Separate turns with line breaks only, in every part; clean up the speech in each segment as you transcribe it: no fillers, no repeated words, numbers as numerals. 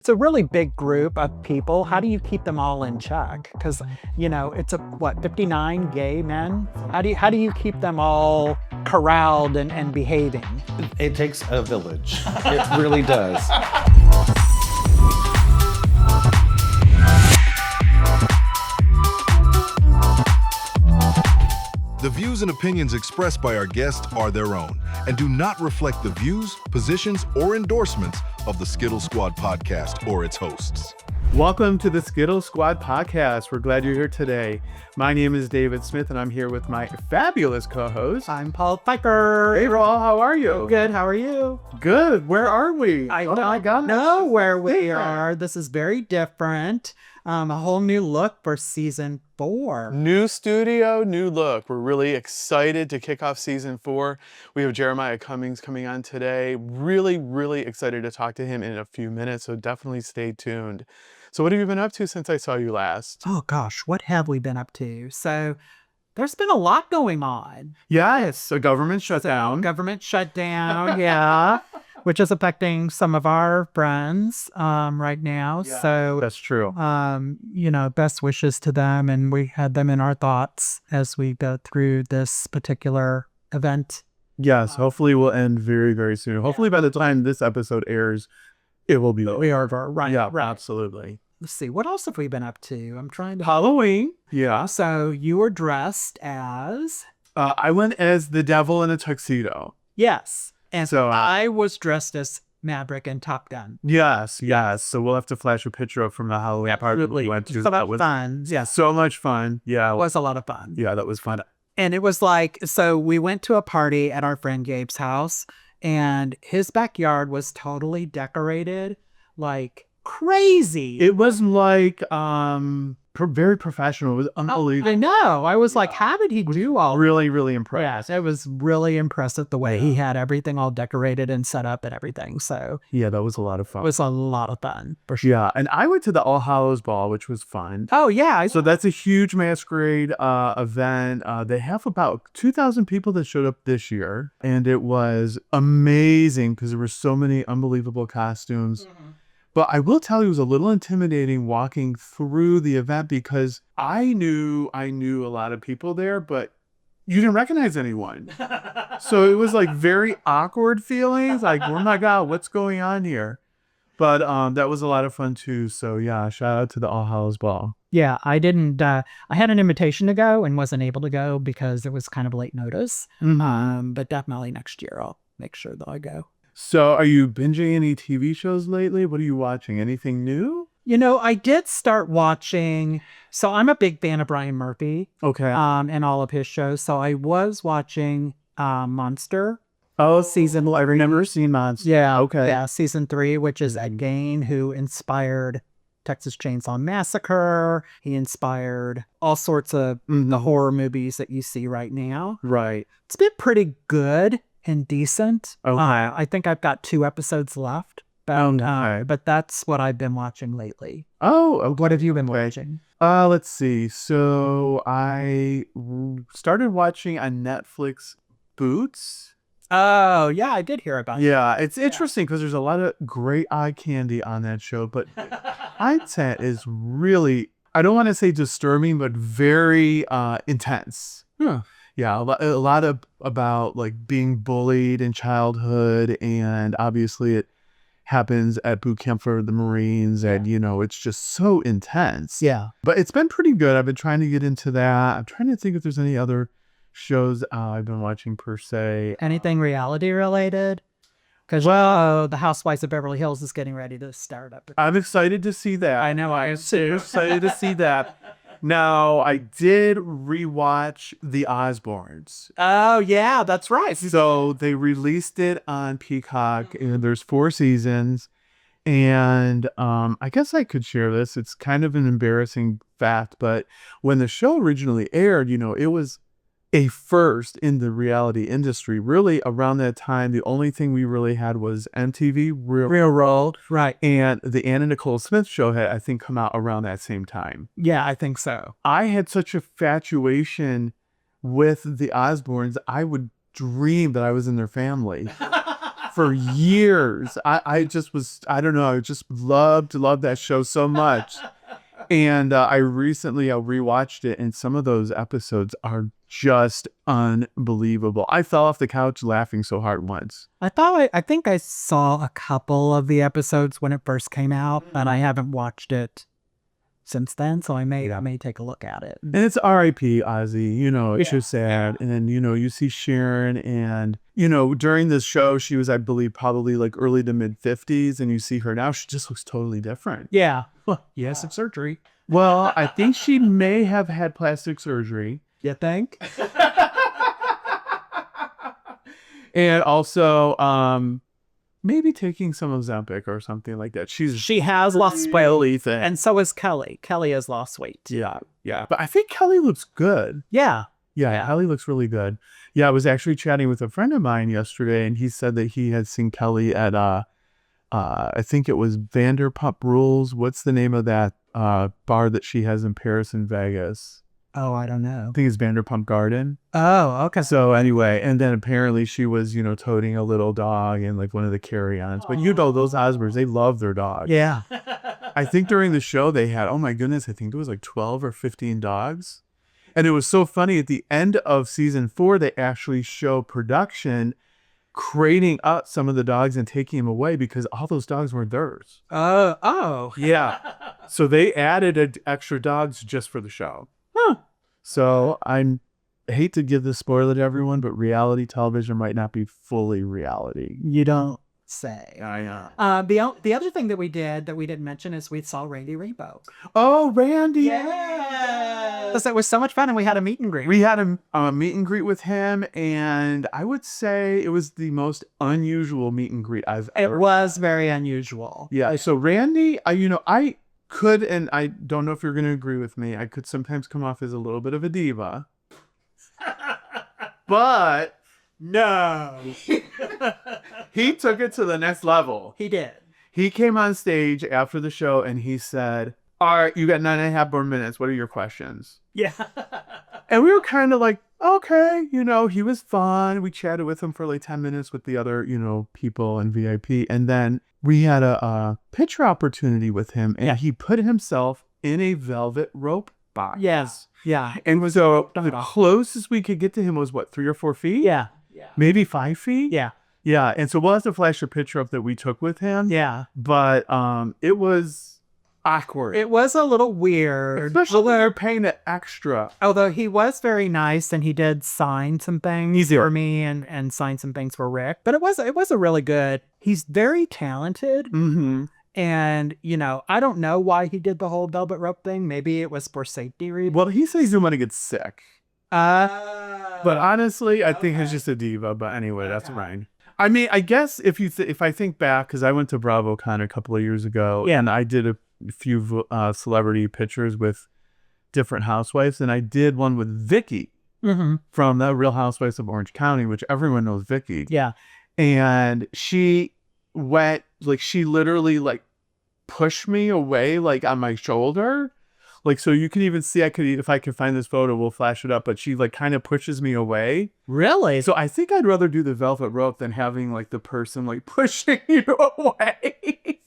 It's a really big group of people. How do you keep them all in check? Because, it's 59 gay men? How do you keep them all corralled and behaving?
It takes a village. It really does.
The views and opinions expressed by our guests are their own and do not reflect the views, positions, or endorsements of the Skittle Squad Podcast or its hosts.
Welcome to the Skittle Squad Podcast. We're glad you're here today. My name is David Smith, and I'm here with my fabulous co-host.
I'm Paul Piker.
Hey, Raul, how are you?
Good. How are you?
Good. Where are we?
I don't know where we are. This is very different. A whole new look for season 4.
New studio, new look. We're really excited to kick off season 4. We have Jeremiah Cummings coming on today. Really excited to talk to him in a few minutes, so definitely stay tuned. So what have you been up to since I saw you last?
Oh gosh, what have we been up to? So there's been a lot going on.
Yes, a government shutdown.
Yeah, which is affecting some of our friends right now.
Yeah,
so
that's true.
Best wishes to them, and we had them in our thoughts as we go through this particular event.
Yes, hopefully we'll end very soon. Hopefully by the time this episode airs, it will be over.
Right.
Yeah,
right.
Absolutely.
Let's see, what else have we been up to? I'm trying to...
Halloween. Yeah.
So you were dressed as...
I went as the devil in a tuxedo.
Yes. And
So,
I was dressed as Maverick in Top Gun.
Yes. So we'll have to flash a picture up from the Halloween party we went to.
So that was fun. Yeah.
So much fun. Yeah.
It was a lot of fun.
Yeah, that was fun.
And it was like, so we went to a party at our friend Gabe's house, and his backyard was totally decorated like crazy.
It was like very professional. It was unbelievable.
I know. I was like, how did he do all that?
Really impressed.
Yes, it was really impressive the way he had everything all decorated and set up and everything. So
Yeah, that was a lot of
it
fun.
was a lot of fun for sure.
Yeah, and I went to the All Hallows Ball, which was fun.
Oh, yeah.
So that's a huge masquerade event. They have about 2,000 people that showed up this year, and it was amazing because there were so many unbelievable costumes.
Mm-hmm.
But I will tell you, it was a little intimidating walking through the event because I knew a lot of people there, but you didn't recognize anyone. So it was like very awkward feelings, like, oh my God, what's going on here? But that was a lot of fun too. So yeah, shout out to the All Hallows Ball.
Yeah, I didn't, I had an invitation to go and wasn't able to go because it was kind of late notice.
Mm-hmm.
But definitely next year I'll make sure that I go.
So are you binging any TV shows lately? What are you watching? Anything new?
I did start watching, so I'm a big fan of Brian Murphy
Okay.
and all of his shows. So I was watching Monster.
Oh, season. I've never seen Monster.
Yeah.
Okay.
Yeah, season 3, which is Ed Gein, who inspired Texas Chainsaw Massacre. He inspired all sorts of the horror movies that you see right now.
Right.
It's been pretty good and decent.
Okay.
I think I've got 2 episodes left. But that's what I've been watching lately.
Oh, okay.
What have you been watching?
Let's see. So I started watching on Netflix Boots.
Oh, yeah, I did hear about it.
Yeah, it's interesting because there's a lot of great eye candy on that show, but content is really, I don't want to say disturbing, but very intense.
Huh.
Yeah, a lot of about like being bullied in childhood, and obviously it happens at boot camp for the Marines, and it's just so intense.
Yeah.
But it's been pretty good. I've been trying to get into that. I'm trying to think if there's any other shows I've been watching per se.
Anything reality related? Because, the Housewives of Beverly Hills is getting ready to start up.
I'm excited to see that.
I know, I am too.
Excited to see that. Now, I did rewatch The Osbournes.
Oh, yeah, that's right.
So they released it on Peacock, and there's 4 seasons. And I guess I could share this. It's kind of an embarrassing fact, but when the show originally aired, it was a first in the reality industry. Really, around that time, the only thing we really had was MTV
Railroad, right.
and the Anna Nicole Smith show had, I think, come out around that same time.
Yeah, I think so.
I had such a infatuation with the Osbournes, I would dream that I was in their family. for years. I just was, I don't know, I just loved that show so much. And I recently rewatched it, and some of those episodes are just unbelievable. I fell off the couch laughing so hard once.
I think I saw a couple of the episodes when it first came out, and I haven't watched it since then, so I may take a look at it.
And it's R.I.P. Ozzy, you know, it's just sad. And then, you know, you see Sharon, and, you know, during this show, she was, I believe, probably like early to mid 50s, and you see her now, she just looks totally different.
Yeah. Yes, it's surgery.
Well, I think she may have had plastic surgery.
You think?
And also, maybe taking some Ozempic or something like that.
She has lost weight, and so is Kelly. Kelly has lost weight.
Yeah. But I think Kelly looks good.
Yeah.
Kelly looks really good. Yeah, I was actually chatting with a friend of mine yesterday, and he said that he had seen Kelly at, I think it was Vanderpump Rules. What's the name of that bar that she has in Paris and Vegas?
Oh, I don't know.
I think it's Vanderpump Garden.
Oh, okay.
So anyway, and then apparently she was, you know, toting a little dog and like one of the carry-ons. But you know, those Osbournes, they love their dogs.
Yeah.
I think during the show they had, oh my goodness, I think there was like 12 or 15 dogs. And it was so funny, at the end of season 4, they actually show production crating up some of the dogs and taking them away because all those dogs weren't theirs.
Oh.
Yeah. So they added extra dogs just for the show. So I hate to give this spoiler to everyone, but reality television might not be fully reality.
You don't say.
I know.
The other thing that we did that we didn't mention is we saw Randy Rainbow.
Oh, Randy.
Yes. It was so much fun, and we had a meet and greet.
We had a meet and greet with him, and I would say it was the most unusual meet and greet I've ever.
It was very unusual.
Yeah. So Randy, I could, and I don't know if you're going to agree with me, I could sometimes come off as a little bit of a diva. But no. He took it to the next level.
He did.
He came on stage after the show and he said, all right, you got 9.5 more minutes. What are your questions?
Yeah.
And we were kind of like, okay, you know, he was fun. We chatted with him for like 10 minutes with the other, you know, people and VIP. And then we had a picture opportunity with him, and he put himself in a velvet rope box.
Yes. Yeah.
And was the closest we could get to him was what, 3 or 4 feet?
Yeah.
Maybe 5 feet?
Yeah.
Yeah. And so we'll have to flash a picture up that we took with him.
Yeah.
But it was awkward.
It was a little weird.
Especially when they're paying it extra.
Although he was very nice, and he did sign some things for me and sign some things for Rick. But it was a really good. He's very talented.
Mm-hmm.
And, you know, I don't know why he did the whole velvet rope thing. Maybe it was for safety reasons.
Well, he says he didn't want to get sick. But honestly, I think he's just a diva. But anyway, that's fine. I mean, I guess if I think back, because I went to BravoCon a couple of years ago, and I did a few celebrity pictures with different housewives, and I did one with Vicky from the Real Housewives of Orange County, which everyone knows Vicky.
Yeah.
And she went, like, she literally, like, pushed me away, like, on my shoulder. Like, so you can even see, if I can find this photo, we'll flash it up, but she, like, kind of pushes me away.
Really?
So I think I'd rather do the velvet rope than having, like, the person, like, pushing you away.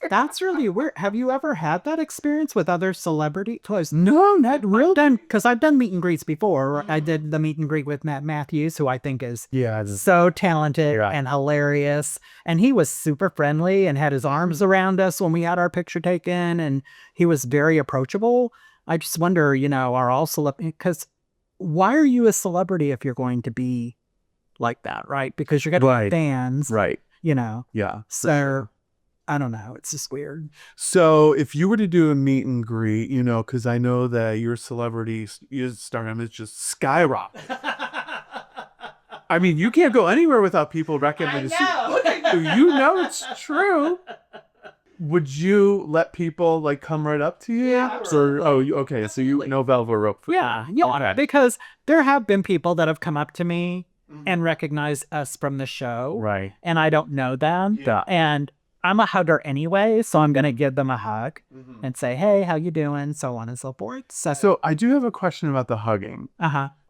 That's really weird. Have you ever had that experience with other celebrity toys? No, not real. Because I've done meet and greets before. I did the meet and greet with Matt Matthews, who I think is so talented and hilarious. And he was super friendly and had his arms around us when we had our picture taken. And he was very approachable. I just wonder, you know, are all celebrities, because why are you a celebrity if you're going to be like that, right? Because you're going to have fans,
right?
You know?
Yeah.
So I don't know. It's just weird.
So if you were to do a meet and greet, you know, because I know that your celebrity stardom is just skyrocket. I mean, you can't go anywhere without people recognizing. You know it's true. Would you let people, like, come right up to you?
Yeah.
Or, okay. So you know velvet rope.
Yeah. Because there have been people that have come up to me and recognized us from the show.
Right.
And I don't know them.
Yeah.
And I'm a hugger anyway, so I'm going to give them a hug and say, hey, how you doing? So on and so forth.
So I do have a question about the hugging.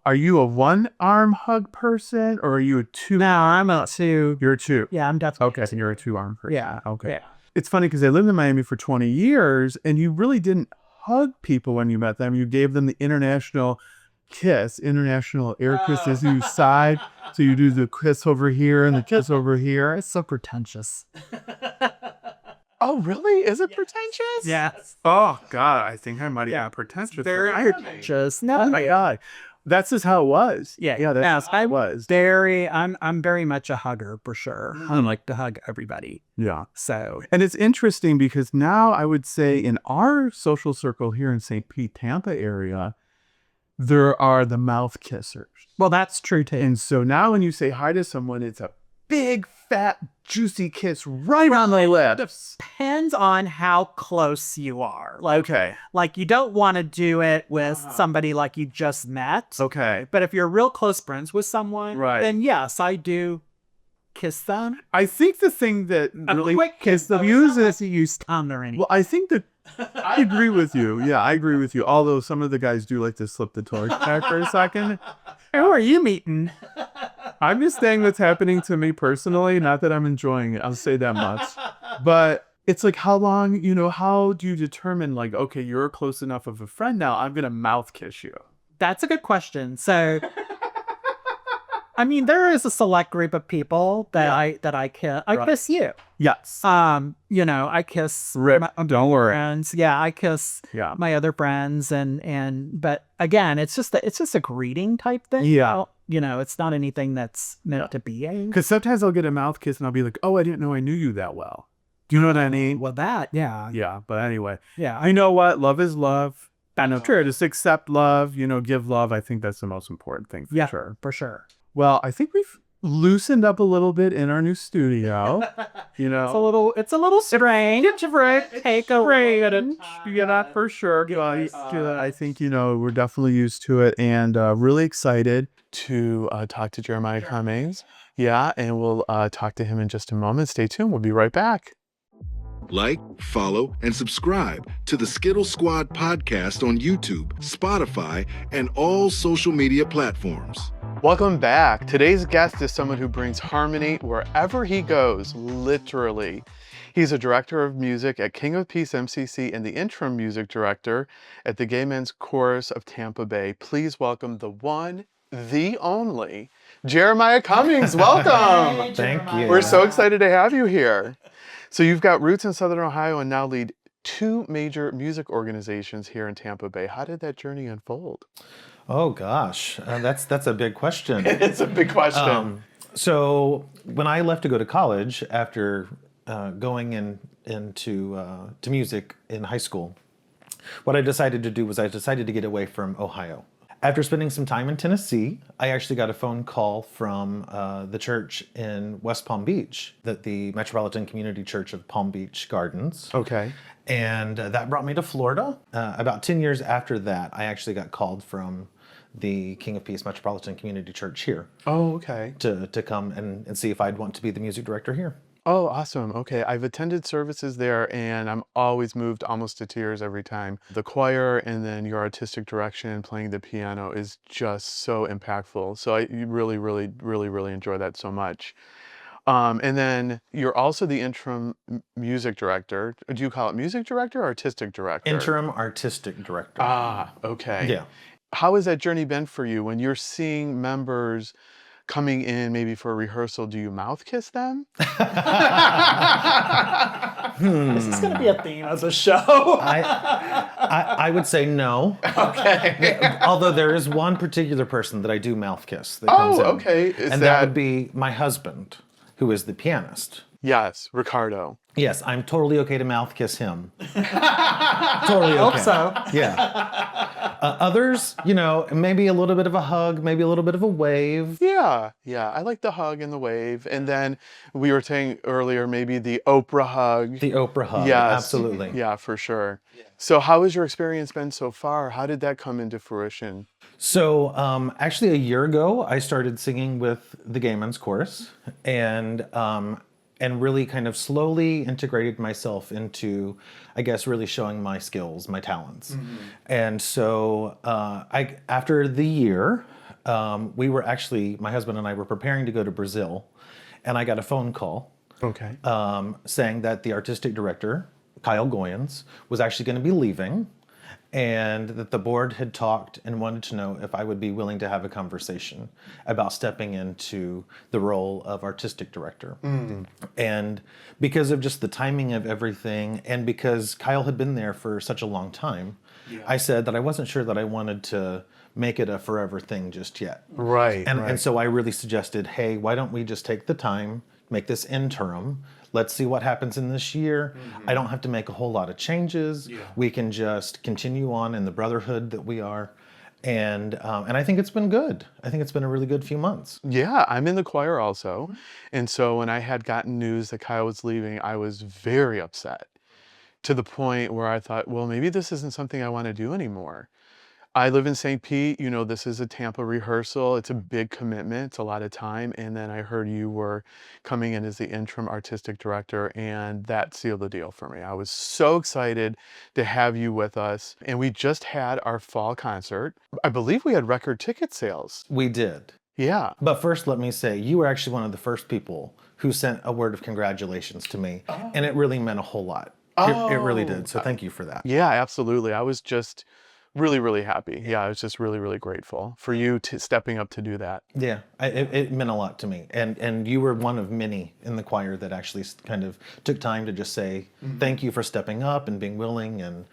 Are you a one-arm hug person or are you a two?
No, I'm a two.
You're a two.
Yeah, I'm definitely.
Okay, so you're a two-arm person.
Yeah.
Okay.
Yeah.
It's funny because I lived in Miami for 20 years and you really didn't hug people when you met them. You gave them the international kiss, international air kiss as you sighed. So you do the kiss over here and the kiss over here.
It's so pretentious.
Oh, really? Is it pretentious?
Yes.
Oh, God. I think I might have been pretentious.
Very pretentious. No.
Oh, my God. That's just how it was.
Yeah.
Yeah, that's how it was.
I'm very much a hugger for sure. I like to hug everybody.
Yeah.
So.
And it's interesting because now I would say in our social circle here in St. Pete, Tampa area, there are the mouth kissers.
Well, that's true too.
And so now when you say hi to someone, it's a big, fat, juicy kiss right on the lips.
Depends on how close you are.
Okay.
Like you don't want to do it with somebody like you just met.
Okay.
But if you're real close friends with someone,
Right.
then yes, I do kiss them.
I think the thing that really
quick kiss them. Use this, you use tongue or anything.
Well, I think that I agree with you. Yeah, I agree with you. Although some of the guys do like to slip the torch back for a second.
Who are you meeting?
I'm just saying what's happening to me personally. Not that I'm enjoying it. I'll say that much. But it's like, how long, how do you determine like, okay, you're close enough of a friend now, I'm going to mouth kiss you.
That's a good question. So, I mean, there is a select group of people that I kiss. I kiss you.
Yes.
I kiss
Rip. Don't worry.
friends. Yeah, I kiss
Yeah.
my other friends but again, it's just a greeting type thing.
Yeah.
It's not anything that's meant to be.
Because sometimes I'll get a mouth kiss and I'll be like, oh, I didn't know I knew you that well. Do you know what I mean?
Well, yeah.
Yeah. But anyway,
Yeah.
I know what love is love. I know. True. Just accept love, give love. I think that's the most important thing for sure.
For sure.
Well, I think we've loosened up a little bit in our new studio.
It's a little strange. Take a break.
Yeah, for sure. I think, we're definitely used to it and really excited to talk to Jeremiah Cummings. Yeah, and we'll talk to him in just a moment. Stay tuned. We'll be right back.
Like, follow, and subscribe to the Skittle Squad Podcast on YouTube, Spotify, and all social media platforms.
Welcome back. Today's guest is someone who brings harmony wherever he goes, literally. He's a director of music at King of Peace MCC and the interim music director at the Gay Men's Chorus of Tampa Bay. Please welcome the one, the only, Jeremiah Cummings. Welcome.
Thank you.
We're so excited to have you here. So you've got roots in Southern Ohio and now lead two major music organizations here in Tampa Bay. How did that journey unfold?
Oh gosh, that's a big question.
It's a big question.
So when I left to go to college after going into music in high school, what I decided to do was I decided to get away from Ohio. After spending some time in Tennessee, I actually got a phone call from the church in West Palm Beach, the Metropolitan Community Church of Palm Beach Gardens.
Okay.
And that brought me to Florida. About 10 years after that, I actually got called from the King of Peace Metropolitan Community Church here.
Oh, okay.
To come and see if I'd want to be the music director here.
Oh, awesome. Okay. I've attended services there and I'm always moved almost to tears every time. The choir and then your artistic direction playing the piano is just so impactful. So I really, really, really, really enjoy that so much. And then you're also the interim music director. Do you call it music director or artistic director?
Interim artistic director.
Ah, okay.
Yeah.
How has that journey been for you when you're seeing members coming in maybe for a rehearsal? Do you mouth kiss them?
This is going to be a theme of the show.
I would say no.
Okay.
Although there is one particular person that I do mouth kiss that comes in.
Okay.
And that would be my husband, who is the pianist.
Yes, Ricardo.
Yes, I'm totally okay to mouth kiss him. Totally okay.
Hope so.
Yeah. Others, maybe a little bit of a hug, maybe a little bit of a wave.
Yeah. I like the hug and the wave. And then we were saying earlier, maybe the Oprah hug.
The Oprah hug,
Yes.
absolutely.
Yeah, for sure. Yeah. So how has your experience been so far? How did that come into fruition?
So actually a year ago, I started singing with the Gay Men's Chorus and really kind of slowly integrated myself into, I guess, really showing my skills, my talents. Mm-hmm. And so after the year, we were actually, my husband and I were preparing to go to Brazil, and I got a phone call
Okay.
saying that the artistic director, Kyle Goyens, was actually going to be leaving, and that the board had talked and wanted to know if I would be willing to have a conversation about stepping into the role of artistic director. And because of just the timing of everything, and because Kyle had been there for such a long time, I said that I wasn't sure that I wanted to make it a forever thing just yet.
Right.
And so I really suggested, hey, why don't we just take the time, make this interim, let's see what happens in this year. I don't have to make a whole lot of changes. We can just continue on in the brotherhood that we are. And I think it's been good. I think it's been a really good few months.
Yeah, I'm in the choir also. And so when I had gotten news that Kyle was leaving, I was very upset, to the point where I thought, well, maybe this isn't something I want to do anymore. I live in St. Pete. You know, this is a Tampa rehearsal. It's a big commitment. It's a lot of time. And then I heard you were coming in as the interim artistic director, and that sealed the deal for me. I was so excited to have you with us. And we just had our fall concert. I believe we had record ticket sales.
We did.
Yeah.
But first, let me say, you were actually one of the first people who sent a word of congratulations to me. And it really meant a whole lot. It really did. So thank you for that.
Yeah, absolutely. I was just really, really happy. Yeah, I was just really, really grateful for you stepping up to do that.
Yeah, it meant a lot to me. And you were one of many in the choir that actually kind of took time to just say, thank you for stepping up and being willing, and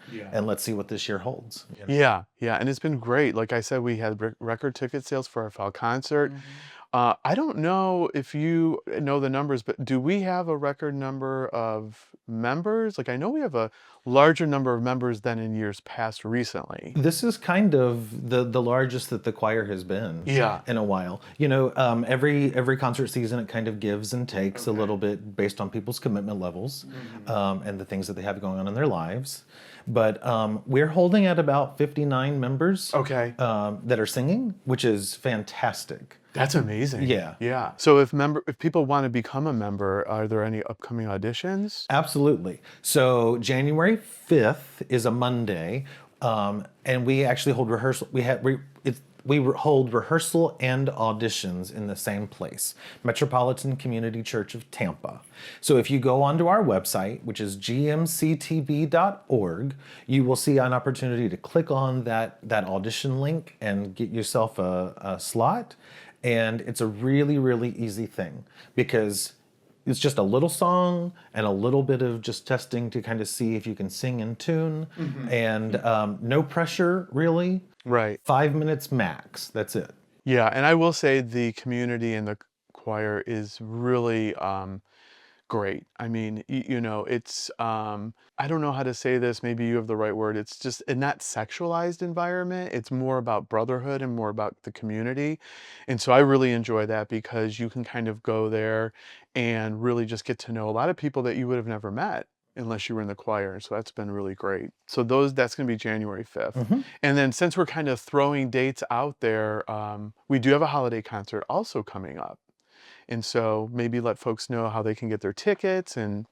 let's see what this year holds. You know?
Yeah. And it's been great. Like I said, we had record ticket sales for our fall concert. I don't know if you know the numbers, but do we have a record number of members? Like, I know we have a larger number of members than in years past recently.
This is kind of the largest that the choir has been in a while. You know, every concert season, it kind of gives and takes a little bit based on people's commitment levels and the things that they have going on in their lives. But we're holding at about 59 members that are singing, which is fantastic.
That's amazing. Yeah. So if people want to become a member, are there any upcoming auditions?
Absolutely. So January 5th is a Monday, and we actually hold rehearsal. We hold rehearsal and auditions in the same place, Metropolitan Community Church of Tampa. So if you go onto our website, which is gmctb.org, you will see an opportunity to click on that audition link and get yourself a slot. And it's a really, really easy thing, because it's just a little song and a little bit of just testing to kind of see if you can sing in tune, and no pressure, really.
Right.
5 minutes max. That's it.
Yeah. And I will say the community and the choir is really great. I mean, you know, it's, I don't know how to say this, maybe you have the right word. It's just a not sexualized environment. It's more about brotherhood and more about the community. And so I really enjoy that, because you can kind of go there and really just get to know a lot of people that you would have never met unless you were in the choir. So that's been really great. So that's going to be January 5th. And then since we're kind of throwing dates out there, we do have a holiday concert also coming up. And so maybe let folks know how they can get their tickets and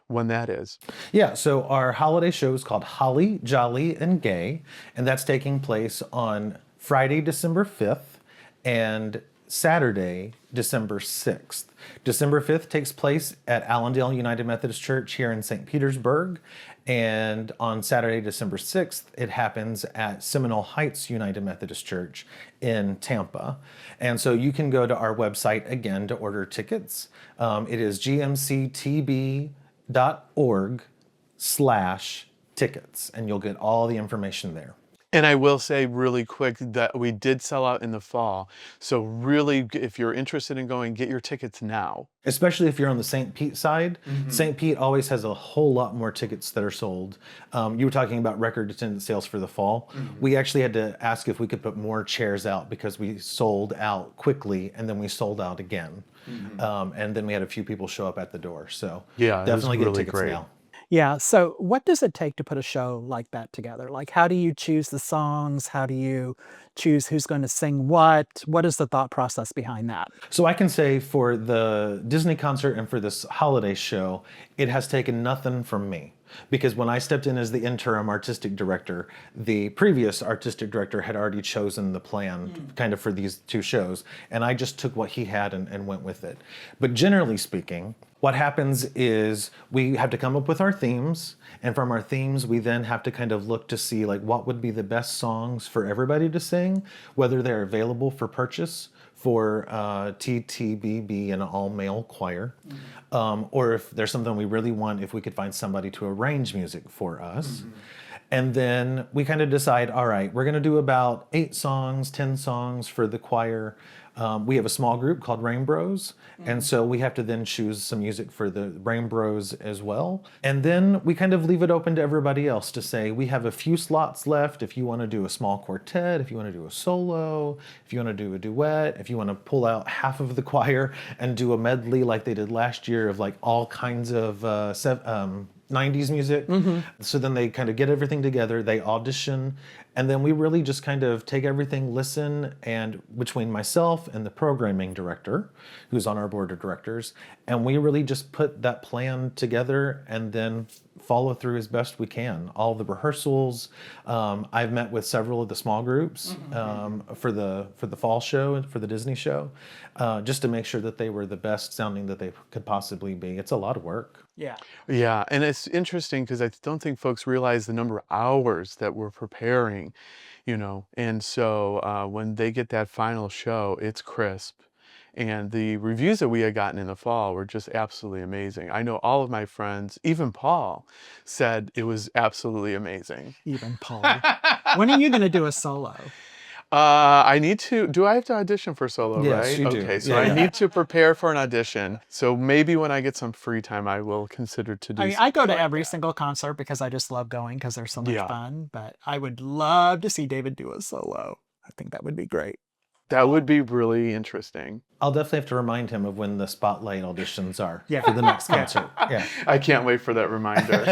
when that is.
Yeah, so our holiday show is called Holly, Jolly, and Gay, and that's taking place on Friday, December 5th, and Saturday, December 6th. December 5th takes place at Allendale United Methodist Church here in St. Petersburg, and on Saturday, December 6th, it happens at Seminole Heights United Methodist Church in Tampa. And so you can go to our website again to order tickets. It is gmctb.org/tickets, and you'll get all the information there.
And I will say really quick that we did sell out in the fall. So really, if you're interested in going, get your tickets now.
Especially if you're on the St. Pete side. St. Pete always has a whole lot more tickets that are sold. You were talking about record attendance sales for the fall. We actually had to ask if we could put more chairs out, because we sold out quickly and then we sold out again. And then we had a few people show up at the door. So
yeah,
definitely
really
get tickets
great.
now.
Yeah. So, what does it take to put a show like that together? Like, how do you choose the songs? How do you choose who's going to sing what? What is the thought process behind that?
So I can say for the Disney concert and for this holiday show, it has taken nothing from me. Because when I stepped in as the interim artistic director, the previous artistic director had already chosen the plan kind of for these two shows. And I just took what he had and went with it. But generally speaking, what happens is we have to come up with our themes. And from our themes, we then have to kind of look to see like what would be the best songs for everybody to sing, whether they're available for purchase for TTBB, an all-male choir, or if there's something we really want, if we could find somebody to arrange music for us. And then we kind of decide, all right, we're going to do about 8 songs, 10 songs for the choir. We have a small group called Rain Bros, and so we have to then choose some music for the Rain Bros as well. And then we kind of leave it open to everybody else to say, we have a few slots left if you want to do a small quartet, if you want to do a solo, if you want to do a duet, if you want to pull out half of the choir and do a medley like they did last year of like all kinds of 90s music. So then they kind of get everything together, they audition, and then we really just kind of take everything, listen, and between myself and the programming director, who's on our board of directors, and we really just put that plan together and then follow through as best we can. All the rehearsals, I've met with several of the small groups for the fall show and for the Disney show, just to make sure that they were the best sounding that they could possibly be. It's a lot of work.
Yeah.
Yeah, and it's interesting because I don't think folks realize the number of hours that we're preparing, and so when they get that final show, it's crisp. And the reviews that we had gotten in the fall were just absolutely amazing. I know all of my friends, even Paul, said it was absolutely amazing.
Even Paul. When are you going to do a solo?
I need to, do I have to audition for solo,
Yes,
right?
you do.
Okay, so
Yeah.
I need to prepare for an audition. So maybe when I get some free time, I will consider to do
I mean, I go to every single concert because I just love going because they're so much
Yeah.
fun. But I would love to see David do a solo. I think that would be great.
That would be really interesting.
I'll definitely have to remind him of when the spotlight auditions are
Yeah.
for the next concert. Yeah.
I can't wait for that reminder.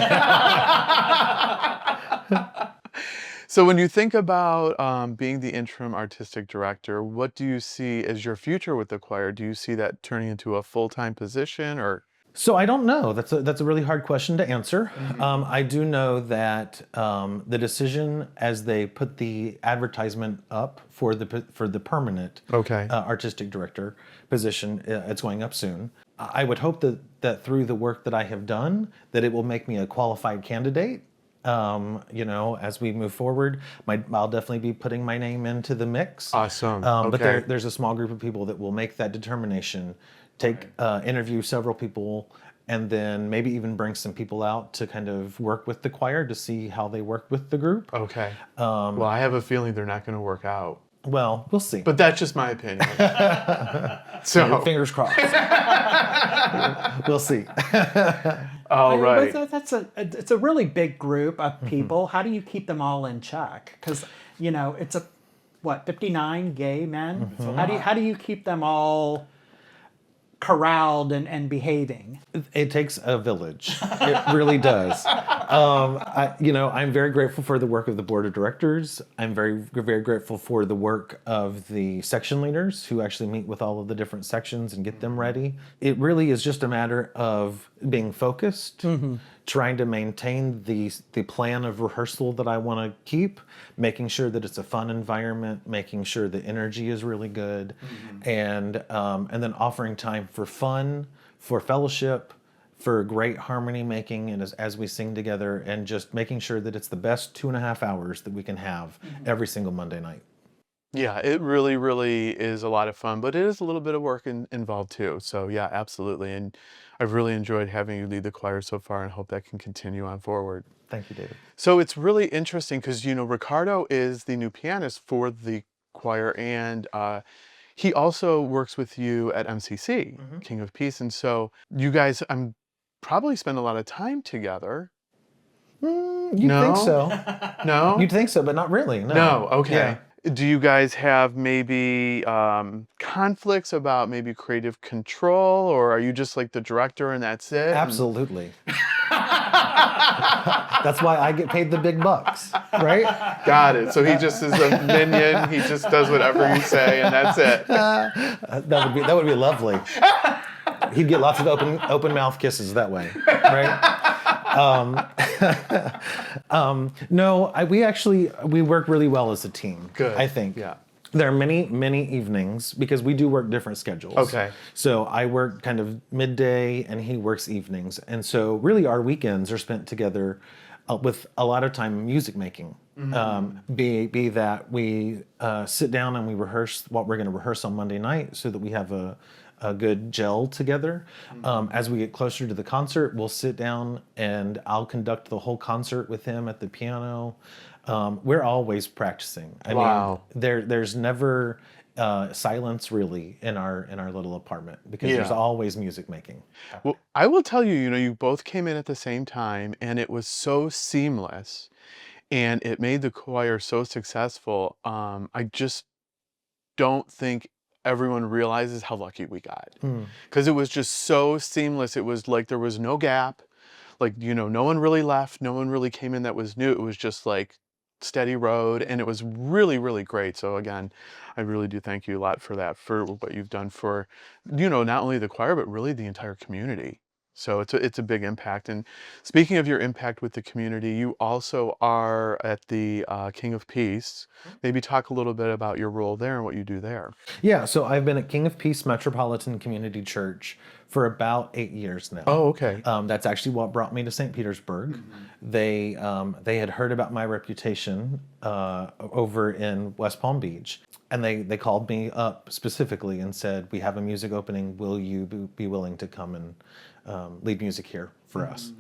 So when you think about being the interim artistic director, what do you see as your future with the choir? Do you see that turning into a full-time position or?
So I don't know. That's a really hard question to answer. I do know that the decision as they put the advertisement up for the permanent artistic director position, it's going up soon. I would hope that through the work that I have done, that it will make me a qualified candidate. As we move forward, I'll definitely be putting my name into the mix.
Awesome.
But
Okay.
there's a small group of people that will make that determination, interview several people, and then maybe even bring some people out to kind of work with the choir to see how they work with the group.
Okay. Well, I have a feeling they're not going to work out.
Well, we'll see.
But that's just my opinion. So,
Fingers crossed. We'll see.
all right.
It's a really big group of people. How do you keep them all in check? Because it's 59 gay men. So how do you keep them all corralled and behaving?
It takes a village. It really does. I'm very grateful for the work of the board of directors. I'm very, very grateful for the work of the section leaders who actually meet with all of the different sections and get them ready. It really is just a matter of being focused, trying to maintain the plan of rehearsal that I want to keep, making sure that it's a fun environment, making sure the energy is really good, and then offering time for fun, for fellowship, for great harmony making, and as we sing together, and just making sure that it's the best 2.5 hours that we can have every single Monday night.
Yeah, it really, really is a lot of fun, but it is a little bit of work involved too. So yeah, absolutely. And I've really enjoyed having you lead the choir so far and hope that can continue on forward.
Thank you, David.
So it's really interesting because, Ricardo is the new pianist for the choir, and he also works with you at MCC, King of Peace. And so you guys, probably spend a lot of time together.
You'd
No?
think so.
No?
You'd think so, but not really. No.
No, okay.
Yeah.
Do you guys have maybe conflicts about maybe creative control, or are you just like the director and that's it?
Absolutely. That's why I get paid the big bucks, right?
Got it. So he just is a minion. He just does whatever you say, and that's it.
That would be lovely. He'd get lots of open mouth kisses that way, right? No, we work really well as a team.
Good.
I think.
Yeah.
There are many evenings because we do work different schedules.
Okay.
So I work kind of midday and he works evenings. And so really our weekends are spent together with a lot of time music making. Be that we sit down and we rehearse what we're going to rehearse on Monday night so that we have a good gel together. As we get closer to the concert, we'll sit down and I'll conduct the whole concert with him at the piano. We're always practicing. I mean, there's never silence really in our little apartment because there's always music making.
Well, I will tell you, you both came in at the same time and it was so seamless and it made the choir so successful. I just don't think everyone realizes how lucky we got because it was just so seamless. It was like there was no gap. Like, no one really left. No one really came in that was new. It was just like steady road and it was really, really great. So again, I really do thank you a lot for that, for what you've done for, not only the choir, but really the entire community. So it's a big impact. And speaking of your impact with the community, you also are at the King of Peace. Maybe talk a little bit about your role there and what you do there.
Yeah, so I've been at King of Peace Metropolitan Community Church for about 8 years now.
Oh, okay.
That's actually what brought me to St. Petersburg. They had heard about my reputation over in West Palm Beach, and they called me up specifically and said, "We have a music opening. Will you be willing to come and lead music here for us?"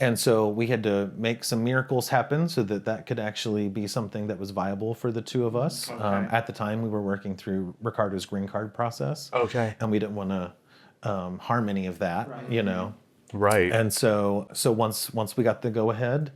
And so we had to make some miracles happen so that could actually be something that was viable for the two of us.
Okay.
At the time, we were working through Ricardo's green card process.
Okay.
And we didn't want to harm any of that,
Right.
And so once we got the go ahead,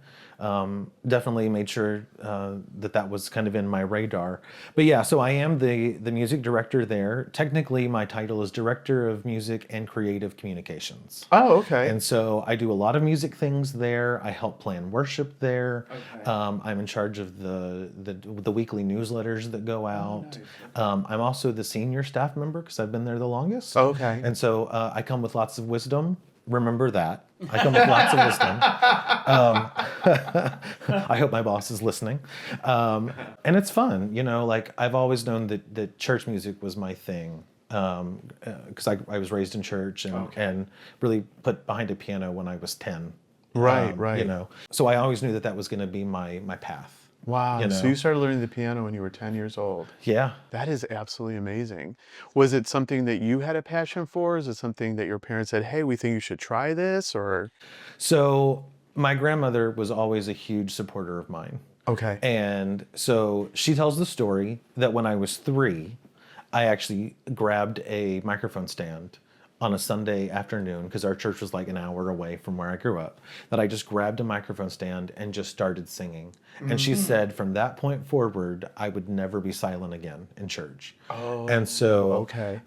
definitely made sure that was kind of in my radar. But yeah, so I am the music director there. Technically, my title is Director of Music and Creative Communications.
Oh, okay.
And so I do a lot of music things there. I help plan worship there.
Okay.
I'm in charge of the weekly newsletters that go out.
nice.
I'm also the senior staff member because I've been there the longest.
Okay.
And so I come with lots of wisdom. Remember that. I come with lots of wisdom. I hope my boss is listening. And it's fun, like I've always known that church music was my thing. Because I was raised in church and really put behind a piano when I was 10.
Right.
So I always knew that was going to be my path.
Wow. So you started learning the piano when you were 10 years old.
Yeah.
That is absolutely amazing. Was it something that you had a passion for? Is it something that your parents said, "Hey, we think you should try this," or?
So my grandmother was always a huge supporter of mine.
Okay.
And so she tells the story that when I was 3, I actually grabbed a microphone stand on a Sunday afternoon, because our church was like an hour away from where I grew up, that I just grabbed a microphone stand and just started singing. And she said from that point forward, I would never be silent again in church.
Oh,
and so,
okay.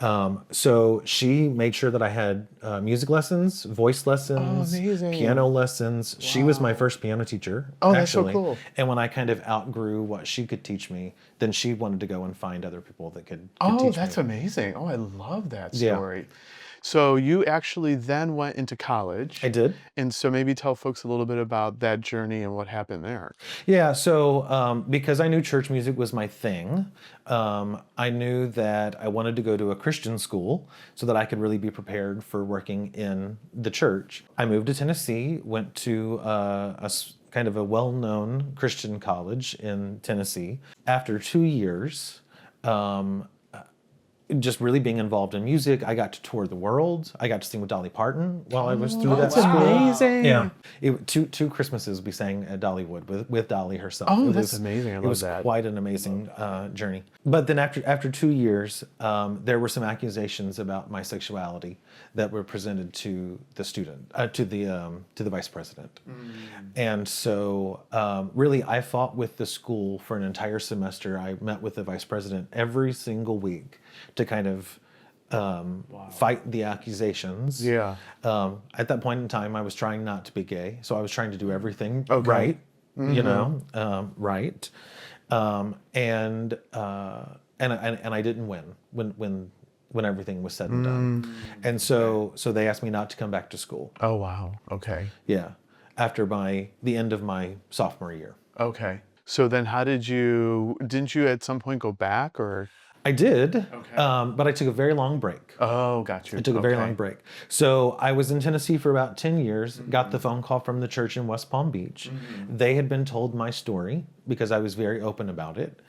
So she made sure that I had music lessons, voice lessons,
amazing.
piano lessons. Wow. She was my first piano teacher.
Oh,
actually.
That's so cool.
And when I kind of outgrew what she could teach me, then she wanted to go and find other people that could teach me.
That's amazing. Oh, I love that story. Yeah. So you actually then went into college.
I did.
And so maybe tell folks a little bit about that journey and what happened there.
Yeah, so because I knew church music was my thing, I knew that I wanted to go to a Christian school so that I could really be prepared for working in the church. I moved to Tennessee, went to a kind of a well-known Christian college in Tennessee. After 2 years, just really being involved in music, I got to tour the world. I got to sing with Dolly Parton while I was through that school.
That's amazing.
Yeah, two Christmases we sang at Dollywood with Dolly herself.
Oh, that's amazing. I love that.
It was quite an amazing journey. But then after 2 years, there were some accusations about my sexuality that were presented to the student, to the vice president. And so really I fought with the school for an entire semester. I met with the vice president every single week to kind of fight the accusations.
Yeah.
At that point in time, I was trying not to be gay, so I was trying to do everything
Okay.
right, right, and I didn't win when everything was said and done, and so they asked me not to come back to school.
Oh, wow. Okay.
Yeah, after the end of my sophomore year.
Okay. So then didn't you at some point go back or?
I did,
Okay.
but I took a very long break.
Oh, got you.
I took a very long break. So I was in Tennessee for about 10 years, got the phone call from the church in West Palm Beach. They had been told my story because I was very open about it.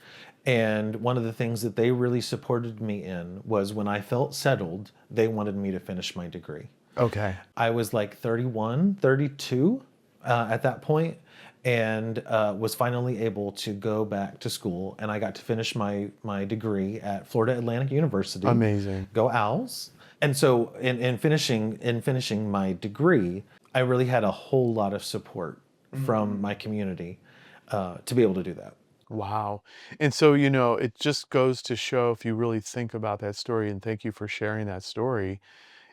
And one of the things that they really supported me in was when I felt settled, they wanted me to finish my degree.
Okay.
I was like 31, 32 at that point, and was finally able to go back to school, and I got to finish my degree at Florida Atlantic University.
Amazing.
Go Owls. And so in finishing my degree, I really had a whole lot of support from my community to be able to do that.
Wow. And so, it just goes to show, if you really think about that story, and thank you for sharing that story,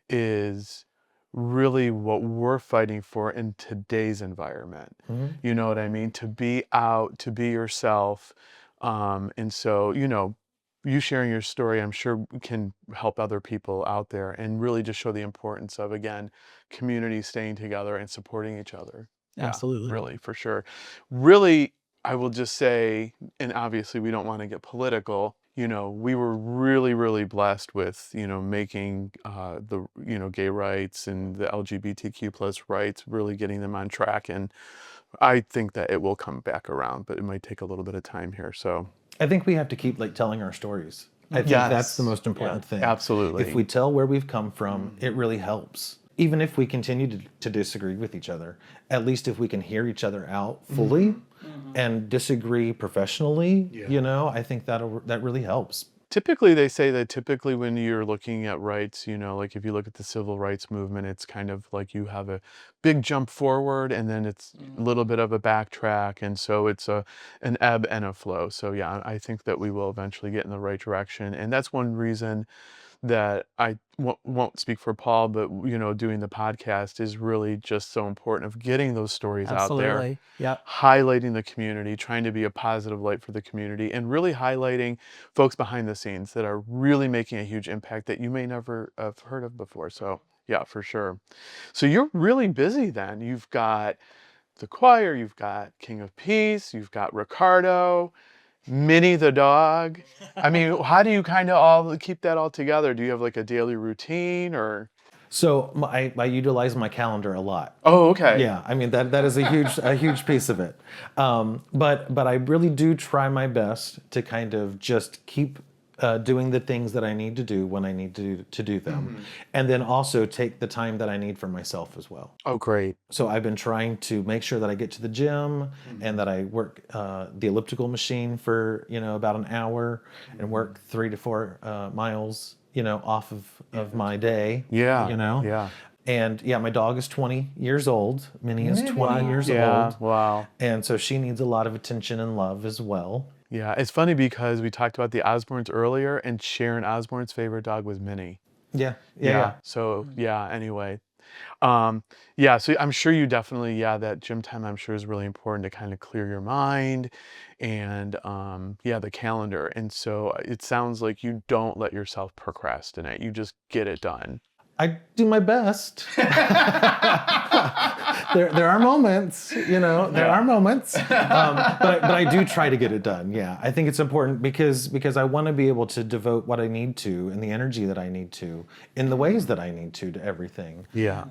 is really what we're fighting for in today's environment. You know what I mean? To be out, to be yourself. And so, you sharing your story, I'm sure can help other people out there and really just show the importance of, again, community staying together and supporting each other. Yeah,
Absolutely.
really, for sure. Really, I will just say, and obviously we don't want to get political, we were really, really blessed with, making the, gay rights and the LGBTQ plus rights, really getting them on track. And I think that it will come back around, but it might take a little bit of time here. So
I think we have to keep telling our stories. I think
Yes.
that's the most important thing.
Absolutely.
If we tell where we've come from, it really helps. Even if we continue to disagree with each other, at least if we can hear each other out fully and disagree professionally, I think that really helps.
Typically, they say that when you're looking at rights, like if you look at the civil rights movement, it's kind of like you have a big jump forward and then it's a little bit of a backtrack. And so it's an ebb and a flow. So yeah, I think that we will eventually get in the right direction. And that's one reason that I won't speak for Paul, but doing the podcast is really just so important of getting those stories out there.
Absolutely. Yep.
Highlighting the community, trying to be a positive light for the community, and really highlighting folks behind the scenes that are really making a huge impact that you may never have heard of before. So yeah, for sure. So you're really busy then. You've got the choir, you've got King of Peace, you've got Ricardo, Minnie the dog. I mean, how do you kind of all keep that all together? Do you have like a daily routine or?
So I utilize my calendar a lot.
Oh, okay.
Yeah, I mean that is a huge piece of it. But I really do try my best to kind of just keep doing the things that I need to do when I need to do them, and then also take the time that I need for myself as well.
Oh, great.
So I've been trying to make sure that I get to the gym and that I work the elliptical machine for about an hour and work 3 to 4 miles off of my day.
Yeah.
Yeah. And yeah, my dog is 20 years old. Minnie is 20 years
Yeah.
old.
Wow.
And so she needs a lot of attention and love as well.
Yeah. It's funny because we talked about the Osbournes earlier, and Sharon Osbourne's favorite dog was Minnie.
Yeah. Yeah.
So yeah. Anyway. Yeah. So I'm sure you definitely, that gym time I'm sure is really important to kind of clear your mind, and the calendar. And so it sounds like you don't let yourself procrastinate. You just get it done.
I do my best. There are moments, there are moments, but I do try to get it done. Yeah, I think it's important because I want to be able to devote what I need to and the energy that I need to in the ways that I need to everything.
Yeah.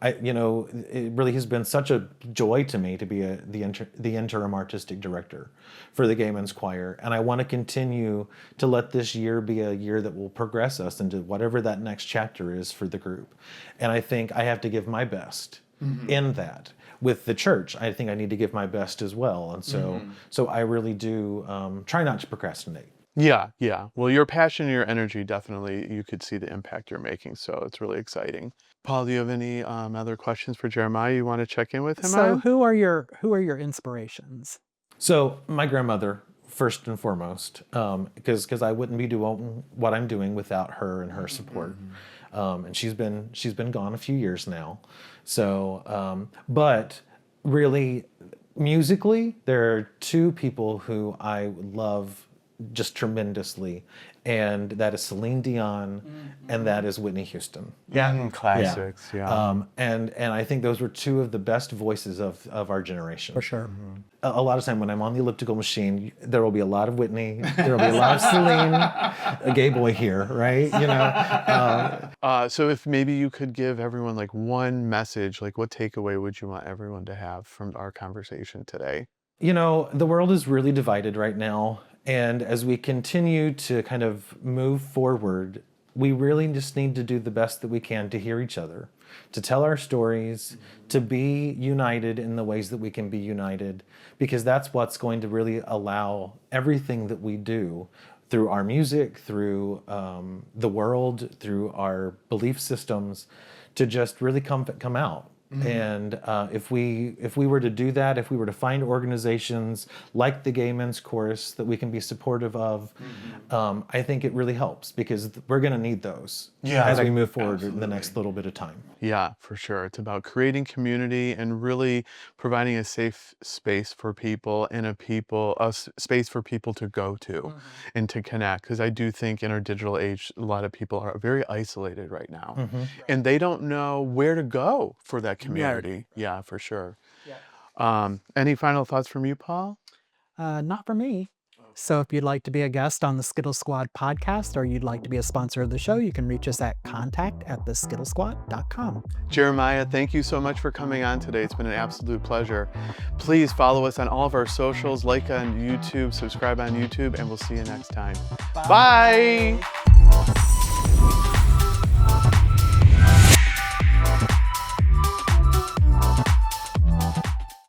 It really has been such a joy to me to be the interim artistic director for the Gay Men's Choir, and I want to continue to let this year be a year that will progress us into whatever that next chapter is for the group. And I think I have to give my best in that. With the church, I think I need to give my best as well. And so I really do try not to procrastinate.
Yeah. Well, your passion and your energy, definitely, you could see the impact you're making. So it's really exciting. Paul, do you have any other questions for Jeremiah you want to check in with him
So
on?
who are your inspirations?
So my grandmother first and foremost, because I wouldn't be doing what I'm doing without her and her support. And she's been gone a few years now. So, but really, musically, there are two people who I love just tremendously, and that is Celine Dion and that is Whitney Houston.
Yeah, classics. Yeah.
And I think those were two of the best voices of our generation.
For sure.
A lot of time when I'm on the elliptical machine, there will be a lot of Whitney, there will be a lot of Celine, a gay boy here, right? You know.
So if maybe you could give everyone like one message, like what takeaway would you want everyone to have from our conversation today?
You know, the world is really divided right now. And as we continue to kind of move forward, we really just need to do the best that we can to hear each other, to tell our stories, to be united in the ways that we can be united, because that's what's going to really allow everything that we do through our music, through the world, through our belief systems, to just really come out. And if we were to do that, if we were to find organizations like the Gay Men's Chorus that we can be supportive of, I think it really helps, because we're going to need those as we move forward in the next little bit of time.
Yeah, for sure. It's about creating community and really providing a safe space for people and a space for people to go to and to connect. Because I do think in our digital age, a lot of people are very isolated right now, and they don't know where to go for that community. Yeah, for sure. Any final thoughts from you, Paul?
Not for me. So if you'd like to be a guest on the Skittle Squad podcast, or you'd like to be a sponsor of the show, you can reach us at contact@theskittlesquad.com.
Jeremiah, thank you so much for coming on today. It's been an absolute pleasure. Please follow us on all of our socials, like on YouTube, subscribe on YouTube, and we'll see you next time. Bye.